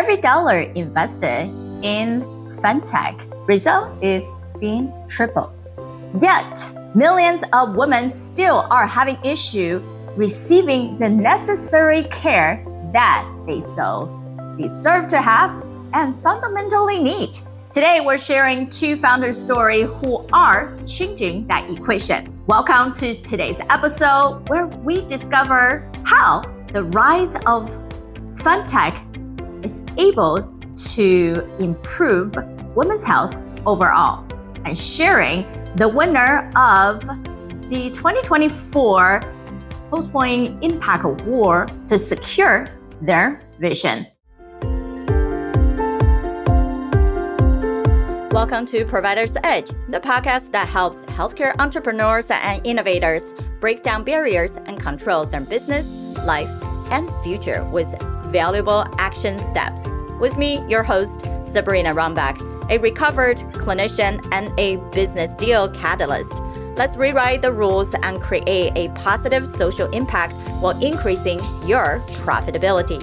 every dollar invested in FemTech, result is being tripled. Yet, millions of women still are having issue receiving the necessary care that they so deserve to have and fundamentally need. Today, we're sharing two founders' story who are changing that equation. Welcome to today's episode where we discover how the rise of FemTech is able to improve women's health overall, and sharing the winner of the 2024 Post-Point Impact Award to secure their vision. Welcome to Provider's Edge, the podcast that helps healthcare entrepreneurs and innovators break down barriers and control their business, life, and future with valuable action steps. With me, your host, Sabrina Runbeck, a recovered clinician and a business deal catalyst. Let's rewrite the rules and create a positive social impact while increasing your profitability.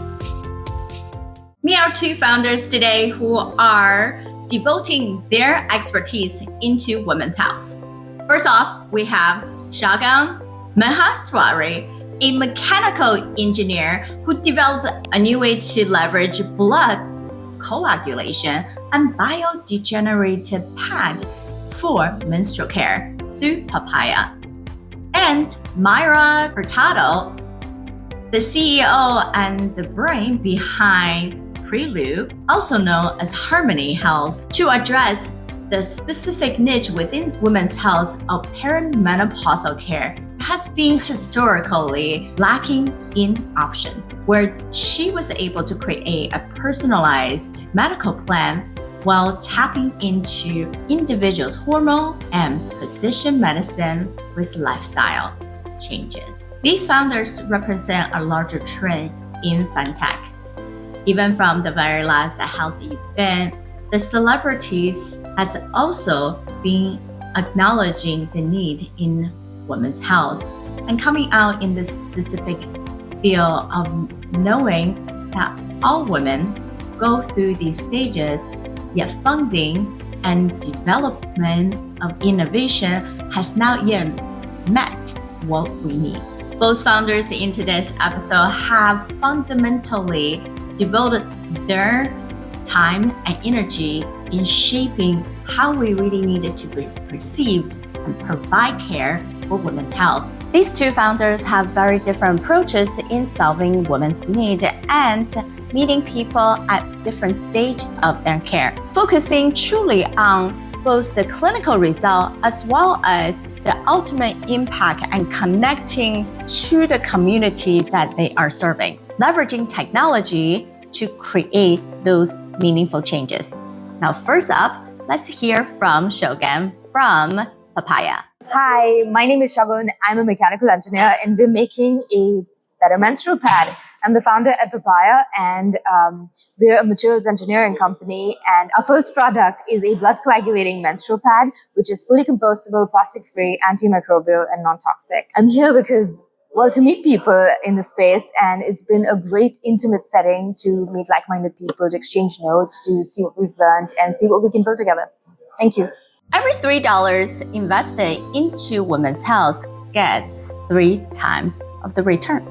Meet our two founders today who are devoting their expertise into women's health. First off, we have Shagun Maheshwari, a mechanical engineer who developed a new way to leverage blood coagulation and biodegenerative pad for menstrual care through papaya. And Mayra Hurtado, the CEO and the brain behind Prelude, also known as Hormonal Health, to address the specific niche within women's health of perimenopausal care has been historically lacking in options, where she was able to create a personalized medical plan while tapping into individuals' hormone and precision medicine with lifestyle changes. These founders represent a larger trend in FinTech. Even from the very last health event, the celebrities has also been acknowledging the need in women's health and coming out in this specific field of knowing that all women go through these stages, yet funding and development of innovation has not yet met what we need. Both founders in today's episode have fundamentally devoted their time and energy in shaping how we really needed to be perceived and provide care for women's health. These two founders have very different approaches in solving women's needs and meeting people at different stages of their care, focusing truly on both the clinical result as well as the ultimate impact and connecting to the community that they are serving, leveraging technology to create those meaningful changes. Now, first up, let's hear from Shagun from Papaya. Hi, my name is Shagun. I'm a mechanical engineer and we're making a better menstrual pad. I'm the founder at Papaya and we're a materials engineering company. And our first product is a blood coagulating menstrual pad, which is fully compostable, plastic-free, antimicrobial, and non-toxic. I'm here because, well, to meet people in the space, and it's been a great intimate setting to meet like-minded people, to exchange notes, to see what we've learned and see what we can build together. Thank you. Every $3 invested into women's health gets 3 times of the return.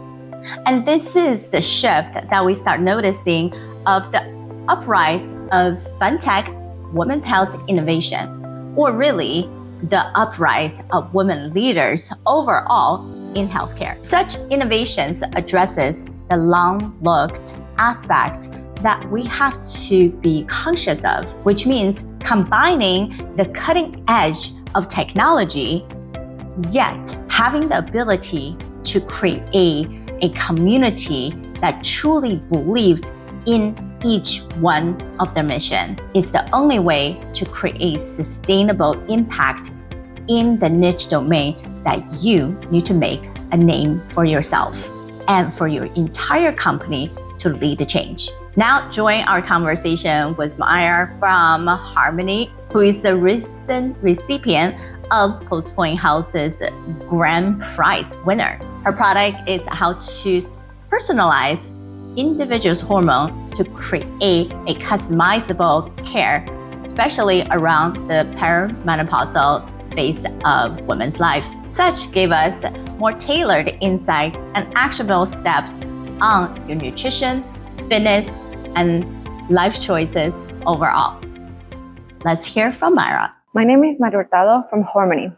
And this is the shift that we start noticing of the uprise of FinTech women's health innovation, or really the uprise of women leaders overall in healthcare. Such innovations addresses the long-looked aspect that we have to be conscious of, which means combining the cutting edge of technology, yet having the ability to create a community that truly believes in each one of their mission is the only way to create sustainable impact in the niche domain that you need to make a name for yourself and for your entire company to lead the change. Now join our conversation with Mayra from Hormonal, who is the recent recipient of Post-Point Health's Grand Prize winner. Her product is how to personalize individual's hormone to create a customizable care, especially around the perimenopausal phase of women's life. Such gave us more tailored insight and actionable steps on your nutrition, fitness, and life choices overall. Let's hear from Mayra. My name is Hurtado from Hormonal.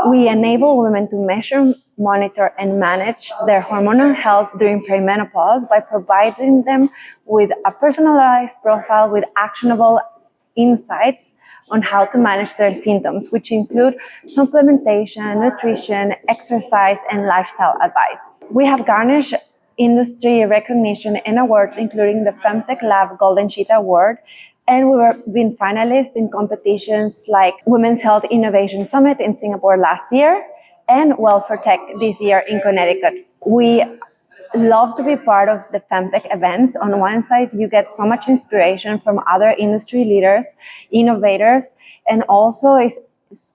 We enable women to measure, monitor, and manage their hormonal health during perimenopause by providing them with a personalized profile with actionable insights on how to manage their symptoms, which include supplementation, nutrition, exercise, and lifestyle advice. We have garnished industry recognition and awards, including the FemTech Lab Golden Cheetah Award, and we were being finalists in competitions like Women's Health Innovation Summit in Singapore last year and Welfare Tech this year in Connecticut. We love to be part of the FemTech events. On one side, you get so much inspiration from other industry leaders, innovators, and also it's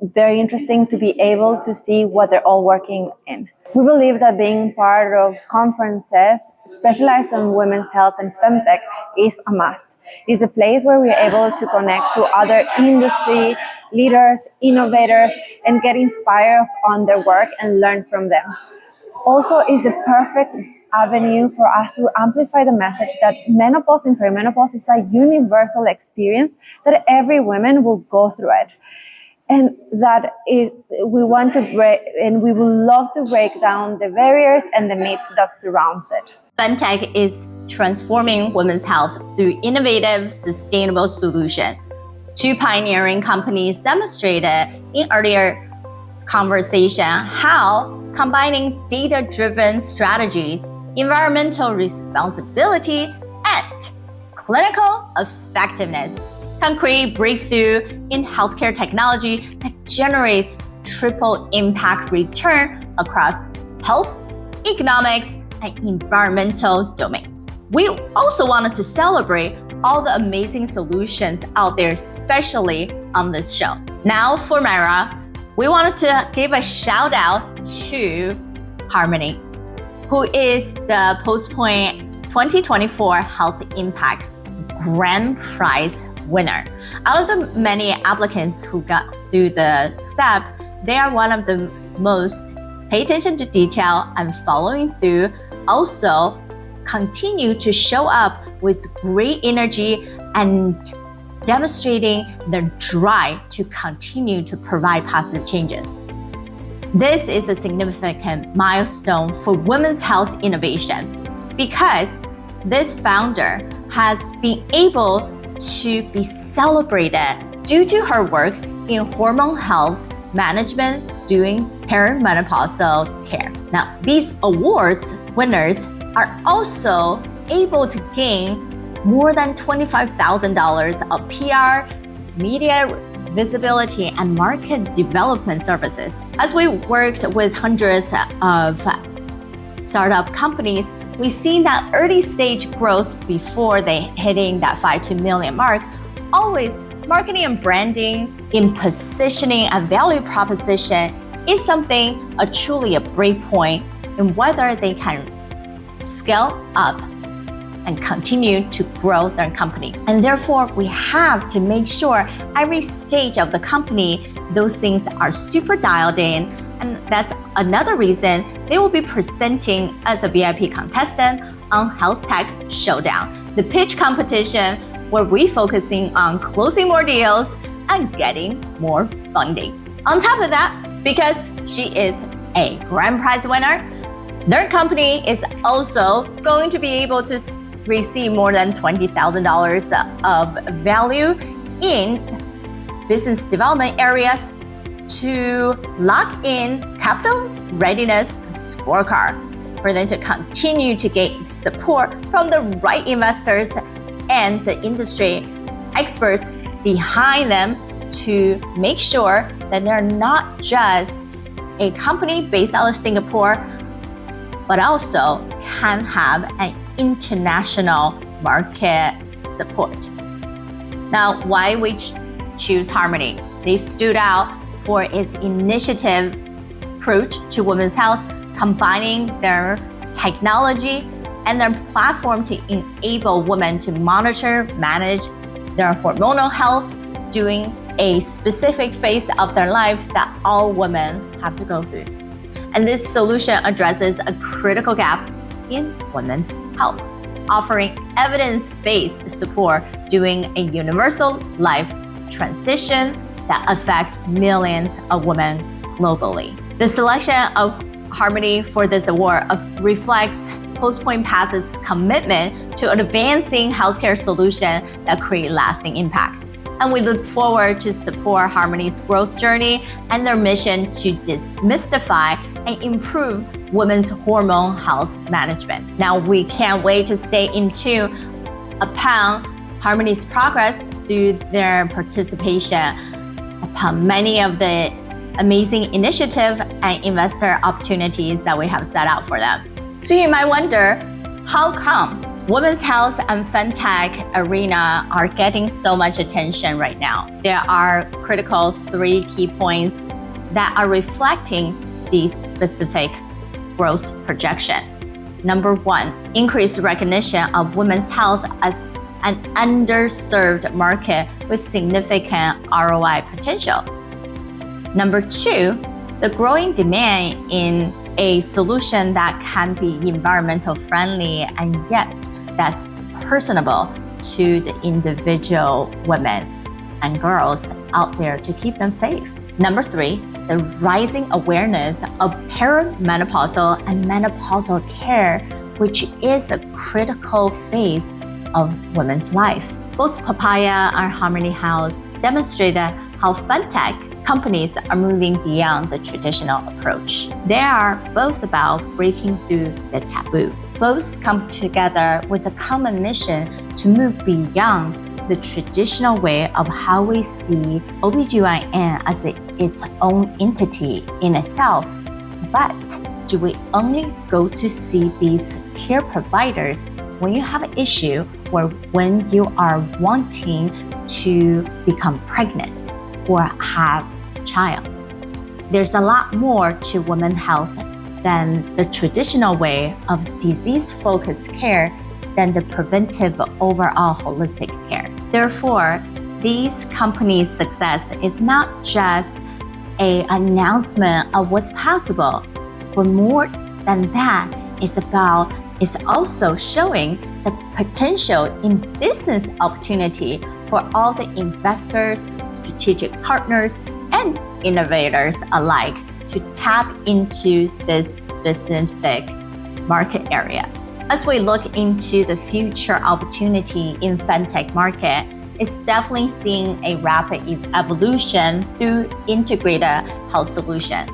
very interesting to be able to see what they're all working in. We believe that being part of conferences specialized on women's health and FemTech is a must. It's a place where we're able to connect to other industry leaders, innovators, and get inspired on their work and learn from them. Also, is the perfect avenue for us to amplify the message that menopause and perimenopause is a universal experience, that every woman will go through it. And that is, we want to break, and we would love to break down the barriers and the myths that surrounds it. Fintech is transforming women's health through innovative, sustainable solutions. Two pioneering companies demonstrated in earlier conversation how combining data-driven strategies, environmental responsibility, and clinical effectiveness can create breakthrough in healthcare technology that generates triple impact return across health, economics, and environmental domains. We also wanted to celebrate all the amazing solutions out there, especially on this show. Now for Mayra, we wanted to give a shout out to Harmony, who is the Postpoint 2024 Health Impact Grand Prize winner. Out of the many applicants who got through the step, they are one of the most pay attention to detail and following through, also continue to show up with great energy and demonstrating their drive to continue to provide positive changes. This is a significant milestone for women's health innovation because this founder has been able to be celebrated due to her work in hormone health management during perimenopausal care. Now, these awards winners are also able to gain more than $25,000 of PR, media visibility, and market development services. As we worked with hundreds of startup companies, we've seen that early stage growth before they hitting that 5 to million mark. Always marketing and branding in positioning and value proposition is something truly a break point in whether they can scale up and continue to grow their company. And therefore, we have to make sure every stage of the company, those things are super dialed in. And that's another reason they will be presenting as a VIP contestant on Health Tech Showdown, the pitch competition where we're focusing on closing more deals and getting more funding. On top of that, because she is a grand prize winner, their company is also going to be able to receive more than $20,000 of value in business development areas to lock in capital readiness scorecard for them to continue to get support from the right investors and the industry experts behind them to make sure that they're not just a company based out of Singapore, but also can have an international market support. Now, why we choose Harmony? They stood out for its initiative approach to women's health, combining their technology and their platform to enable women to monitor, manage their hormonal health during a specific phase of their life that all women have to go through. And this solution addresses a critical gap in women's health, offering evidence-based support during a universal life transition that affects millions of women globally. The selection of Harmony for this award reflects Postpoint Pass's commitment to advancing healthcare solutions that create lasting impact. And we look forward to support Harmony's growth journey and their mission to demystify and improve women's hormone health management. Now, we can't wait to stay in tune upon Harmony's progress through their participation upon many of the amazing initiatives and investor opportunities that we have set out for them. So you might wonder, how come women's health and FemTech arena are getting so much attention right now? There are critical 3 key points that are reflecting these specific growth projection. Number 1, increased recognition of women's health as an underserved market with significant ROI potential. Number 2, the growing demand in a solution that can be environmental friendly and yet that's personable to the individual women and girls out there to keep them safe. Number 3, the rising awareness of perimenopausal and menopausal care, which is a critical phase of women's life. Both Papaya and Harmony House demonstrated how FemTech companies are moving beyond the traditional approach. They are both about breaking through the taboo. Both come together with a common mission to move beyond the traditional way of how we see OBGYN as its own entity in itself. But do we only go to see these care providers when you have an issue or when you are wanting to become pregnant or have a child? There's a lot more to women's health than the traditional way of disease-focused care than the preventive overall holistic care. Therefore, these companies' success is not just an announcement of what's possible, but more than that, it's also showing the potential in business opportunity for all the investors, strategic partners, and innovators alike to tap into this specific market area. As we look into the future opportunity in FemTech market, it's definitely seeing a rapid evolution through integrated health solution,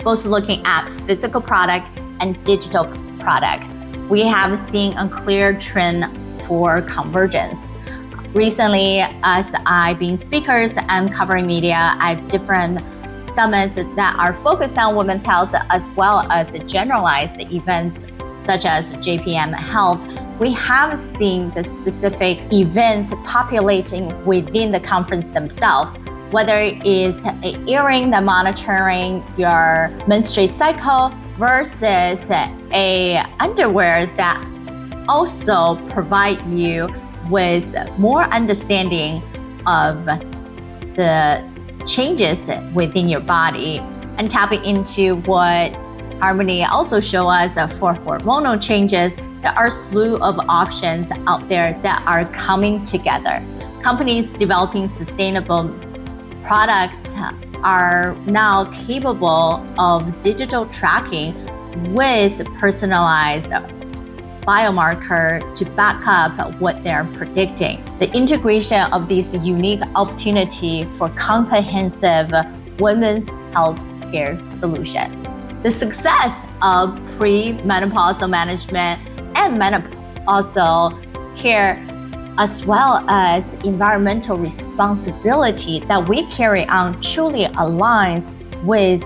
both looking at physical product and digital product. We have seen a clear trend for convergence. Recently, as I've been speakers and covering media at different summits that are focused on women's health as well as generalized events such as JPM Health, we have seen the specific events populating within the conference themselves, whether it is an earring that monitoring your menstrual cycle versus a underwear that also provide you with more understanding of the changes within your body and tapping into what Harmony also show us for hormonal changes. There are a slew of options out there that are coming together. Companies developing sustainable products are now capable of digital tracking with personalized biomarker to back up what they're predicting. The integration of this unique opportunity for comprehensive women's health care solution. The success of premenopausal management and menopausal care, as well as environmental responsibility that we carry on, truly aligns with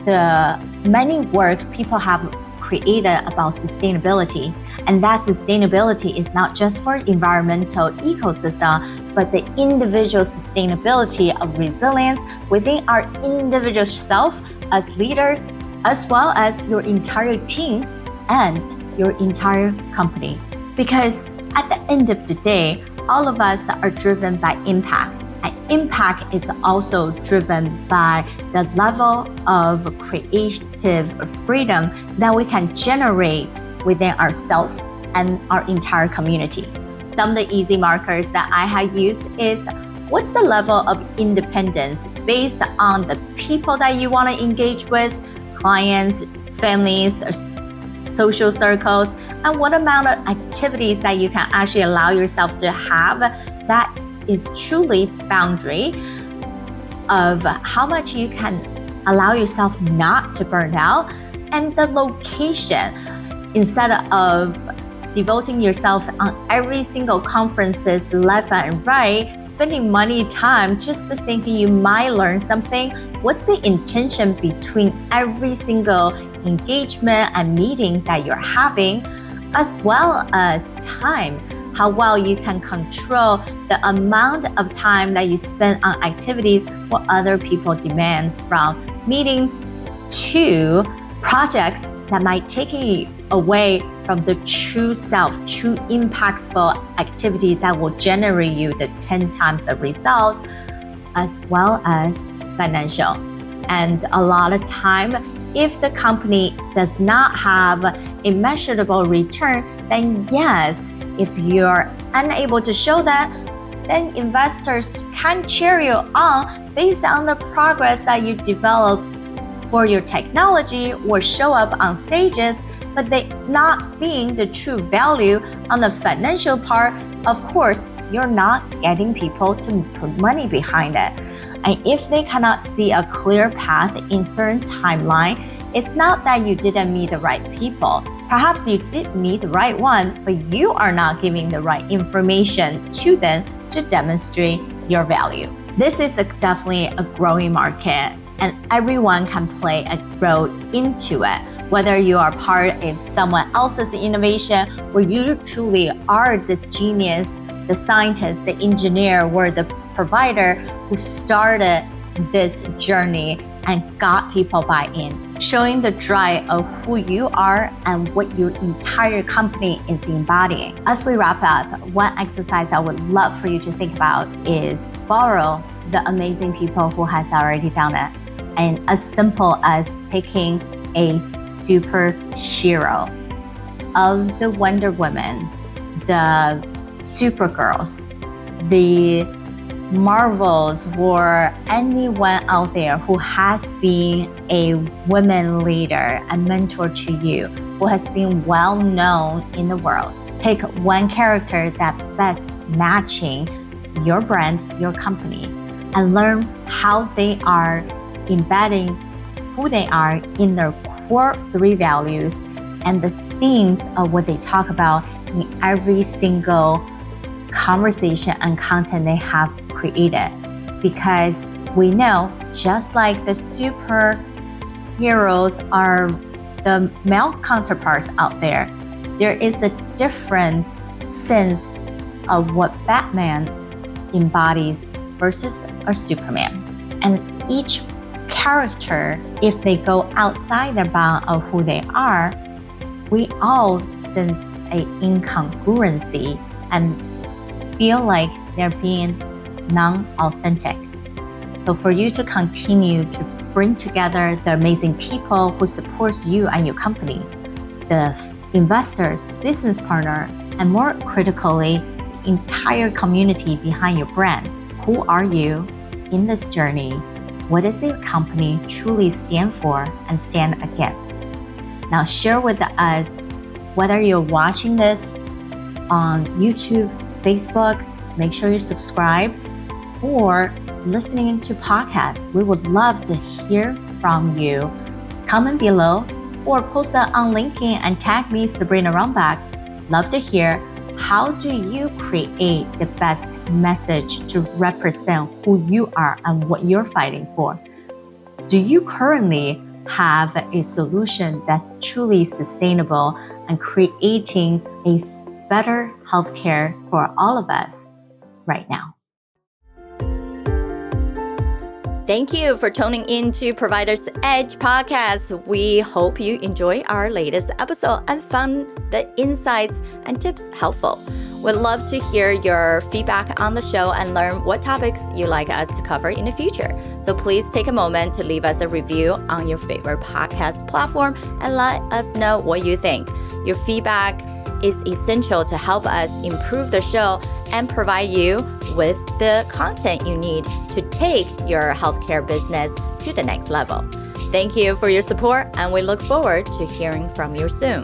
the many work people have created about sustainability. And that sustainability is not just for environmental ecosystem, but the individual sustainability of resilience within our individual self as leaders, as well as your entire team and your entire company. Because at the end of the day, all of us are driven by impact. And impact is also driven by the level of creative freedom that we can generate within ourselves and our entire community. Some of the easy markers that I have used is, what's the level of independence based on the people that you want to engage with, clients, families, social circles, and what amount of activities that you can actually allow yourself to have that is truly boundary of how much you can allow yourself not to burn out, and the location. Instead of devoting yourself on every single conferences left and right, spending money time just to thinking you might learn something, what's the intention between every single engagement and meeting that you're having, as well as time, how well you can control the amount of time that you spend on activities what other people demand, from meetings to projects that might take you away from the true self, true impactful activity that will generate you the 10 times the result, as well as financial. And a lot of time, if the company does not have a measurable return, then yes, if you're unable to show that, then investors can cheer you on based on the progress that you developed for your technology or show up on stages, but they're not seeing the true value on the financial part. Of course, you're not getting people to put money behind it. And if they cannot see a clear path in certain timeline, it's not that you didn't meet the right people. Perhaps you did meet the right one, but you are not giving the right information to them to demonstrate your value. This is definitely a growing market, and everyone can play a role into it. Whether you are part of someone else's innovation, or you truly are the genius, the scientist, the engineer, or the provider who started this journey and got people buy-in, showing the drive of who you are and what your entire company is embodying. As we wrap up, one exercise I would love for you to think about is borrow the amazing people who has already done it. And as simple as picking a superhero of the Wonder Woman, the Supergirls, the Marvels, or anyone out there who has been a women leader and mentor to you, who has been well known in the world. Pick one character that best matching your brand, your company, and learn how they are embedding who they are in their core 3 values and the themes of what they talk about in every single conversation and content they have created. Because we know, just like the superheroes are the male counterparts out there, there is a different sense of what Batman embodies versus a Superman. And each character, if they go outside the bound of who they are, we all sense an incongruency and feel like they're being non-authentic. So for you to continue to bring together the amazing people who supports you and your company, the investors, business partner, and more critically, the entire community behind your brand. Who are you in this journey? What does your company truly stand for and stand against? Now share with us, whether you're watching this on YouTube, Facebook, make sure you subscribe, or listening to podcasts. We would love to hear from you. Comment below or post it on LinkedIn and tag me, Sabrina Runbeck. Love to hear, how do you create the best message to represent who you are and what you're fighting for? Do you currently have a solution that's truly sustainable and creating a better healthcare for all of us right now? Thank you for tuning in to Provider's Edge podcast. We hope you enjoy our latest episode and found the insights and tips helpful. We'd love to hear your feedback on the show and learn what topics you'd like us to cover in the future. So please take a moment to leave us a review on your favorite podcast platform and let us know what you think. Your feedback is essential to help us improve the show and provide you with the content you need to take your healthcare business to the next level. Thank you for your support, and we look forward to hearing from you soon.